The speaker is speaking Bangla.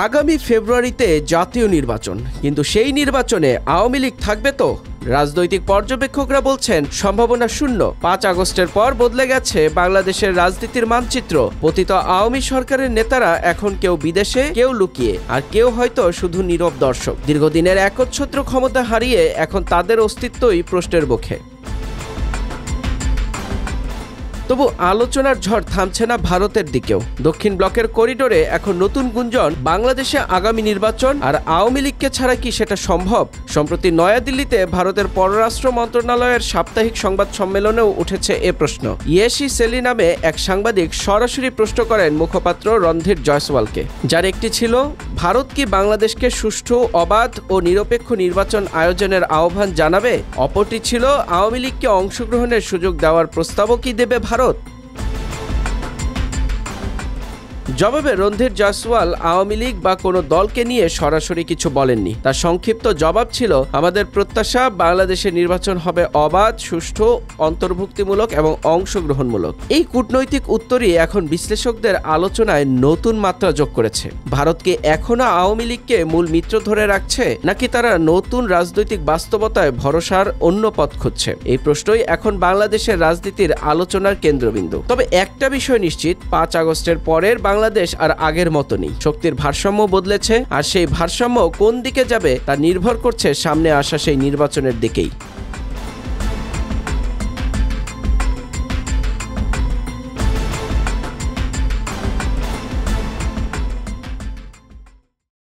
আগামী ফেব্রুয়ারিতে জাতীয় নির্বাচন, কিন্তু সেই নির্বাচনে আওয়ামী লীগ থাকবে তো? রাজনৈতিক পর্যবেক্ষকরা বলছেন সম্ভাবনা শূন্য। 5 আগস্টের পর বদলে গেছে বাংলাদেশের রাজনীতির মানচিত্র। পতিত আওয়ামী সরকারের নেতারা এখন কেউ বিদেশে, কেউ লুকিয়ে, আর কেউ হয়তো শুধু নীরব দর্শক। দীর্ঘদিনের একচ্ছত্র ক্ষমতা হারিয়ে এখন তাদের অস্তিত্বই প্রশ্নের মুখে। তবু আলোচনার ঝড় থামছে না ভারতের দিকেও। দক্ষিণ ব্লকের করিডোরে এখন নতুন গুঞ্জন, বাংলাদেশে আগামী নির্বাচন আর আওয়ামী লীগকে ছাড়া কি সেটা সম্ভব? সম্প্রতি নয়াদিল্লিতে ভারতের পররাষ্ট্র মন্ত্রণালয়ের সাপ্তাহিক সংবাদ সম্মেলনেও উঠেছে এ প্রশ্ন। ইয়েশি সেলি নামে এক সাংবাদিক সরাসরি প্রশ্ন করেন মুখপাত্র রণধীর জয়সওয়ালকে, যার একটি ছিল, ভারত কি বাংলাদেশকে সুষ্ঠু, অবাধ ও নিরপেক্ষ নির্বাচন আয়োজনের আহ্বান জানাবে? অপরটি ছিল, আওয়ামী লীগকে অংশগ্রহণের সুযোগ দেওয়ার প্রস্তাবও কি দেবে ভারত? জবাবে রণধীর জয়সওয়াল আওয়ামী লীগ বা কোনো দলকে নিয়ে সরাসরি কিছু বলেননি। তার সংক্ষিপ্ত জবাব ছিল, আমাদের প্রত্যাশা বাংলাদেশের নির্বাচন হবে অবাধ, সুষ্ঠু, অন্তর্ভুক্তিমূলক এবং অংশগ্রহণমূলক। এই কূটনৈতিক উত্তরই এখন বিশ্লেষকদের আলোচনায় নতুন মাত্রা যোগ করেছে। ভারত কি এখনো আওয়ামী লীগকে মূল মিত্র ধরে রাখছে, নাকি তারা নতুন রাজনৈতিক বাস্তবতায় ভরসার অন্য পথ খুঁজছে? এই প্রশ্নই এখন বাংলাদেশের রাজনীতির আলোচনার কেন্দ্রবিন্দু। তবে একটা বিষয় নিশ্চিত, 5 আগস্টের পরের বাংলাদেশ আর আগের মতো নেই। শক্তির ভারসাম্য বদলেছে, আর সেই ভারসাম্য কোন দিকে যাবে তা নির্ভর করছে সামনে আসা সেই নির্বাচনের দিকেই।